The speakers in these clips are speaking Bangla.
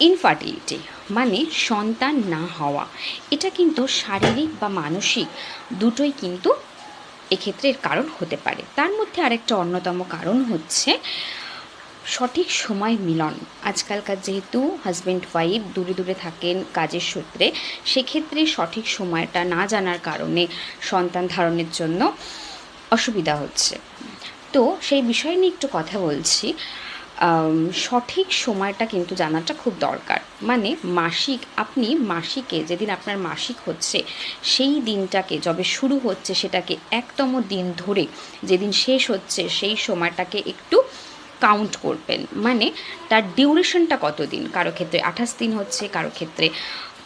ইনফার্টিলিটি মানে সন্তান না হওয়া, এটা কিন্তু শারীরিক বা মানসিক দুটোই কিন্তু এক্ষেত্রে এর কারণ হতে পারে। তার মধ্যে আরেকটা অন্যতম কারণ হচ্ছে সঠিক সময় মিলন। আজকালকার যেহেতু হাজব্যান্ড ওয়াইফ দূরে দূরে থাকেন কাজের সূত্রে, সেক্ষেত্রে সঠিক সময়টা না জানার কারণে সন্তান ধারণের জন্য অসুবিধা হচ্ছে। তো সেই বিষয় নিয়ে একটু কথা বলছি। সঠিক সময়টা কিন্তু জানাটা খুব দরকার। মানে আপনি মাসিকে যেদিন আপনার মাসিক হচ্ছে সেই দিনটাকে, যবে শুরু হচ্ছে সেটাকে একতম দিন ধরে যেদিন শেষ হচ্ছে সেই সময়টাকে একটু কাউন্ট করবেন। মানে তার ডিউরেশনটা কত দিন, কারো ক্ষেত্রে 28 দিন হচ্ছে, কারো ক্ষেত্রে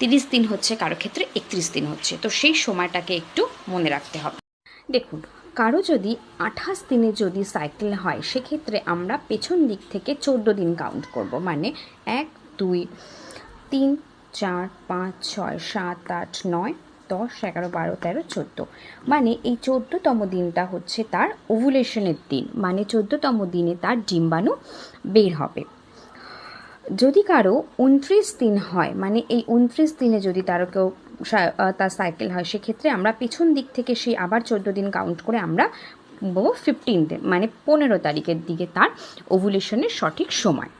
30 দিন হচ্ছে, কারো ক্ষেত্রে 31 দিন হচ্ছে। তো সেই সময়টাকে একটু মনে রাখতে হবে। দেখুন, কারো যদি 28 দিনে যদি সাইকেল হয়, সেক্ষেত্রে আমরা পেছন দিক থেকে 14 দিন কাউন্ট করব। মানে 1 2 3 4 5 6 7 8 9 10 11 12 13 14। মানে এই 14তম দিনটা হচ্ছে তার ওভুলেশনের দিন, মানে 14তম দিনে তার ডিম্বাণু বের হবে। যদি কারো 29 দিন হয়, মানে এই 29 দিনে যদি তার তার সাইকেল হয়, সেক্ষেত্রে আমরা পেছন দিক থেকে সেই আবার 14 দিন কাউন্ট করে আমরা 15 মানে 15 তারিখের দিকে তার ওভুলেশনের সঠিক সময়।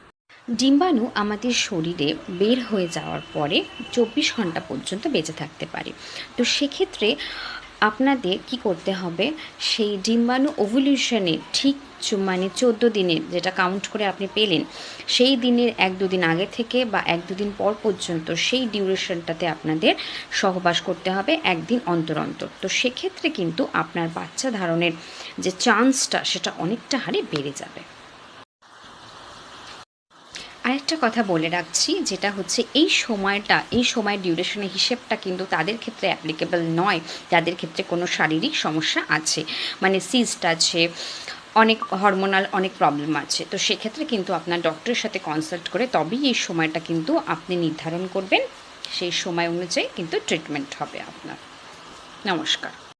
ডিম্বাণু আমাদের শরীরে বের হয়ে যাওয়ার পরে 24 ঘন্টা পর্যন্ত বেঁচে থাকতে পারে। তো সেক্ষেত্রে আপনাদের কি করতে হবে, সেই ডিম্বাণু ওভুলেশনে ঠিক মানে 14 দিনের যেটা কাউন্ট করে আপনি পেলেন, সেই দিনের 1-2 দিন আগে থেকে বা 1-2 দিন পর পর্যন্ত সেই ডিউরেশনটাতে আপনাদের সহবাস করতে হবে একদিন অন্তর অন্তর। তো সেক্ষেত্রে কিন্তু আপনার বাচ্চা ধারণের যে চান্সটা সেটা অনেকটা হারে বেড়ে যাবে। আরেকটা কথা বলে রাখছি, যেটা হচ্ছে এই সময়ের ডিউরেশনের হিসেবটা কিন্তু তাদের ক্ষেত্রে অ্যাপ্লিকেবল নয় যাদের ক্ষেত্রে কোনো শারীরিক সমস্যা আছে, মানে সিস্ট আছে, অনেক হরমোনাল অনেক প্রবলেম আছে। তো সেক্ষেত্রে কিন্তু আপনার ডক্টরের সাথে কনসাল্ট করে তবেই এই সময়টা কিন্তু আপনি নির্ধারণ করবেন। সেই সময় অনুযায়ী কিন্তু ট্রিটমেন্ট হবে আপনার। নমস্কার।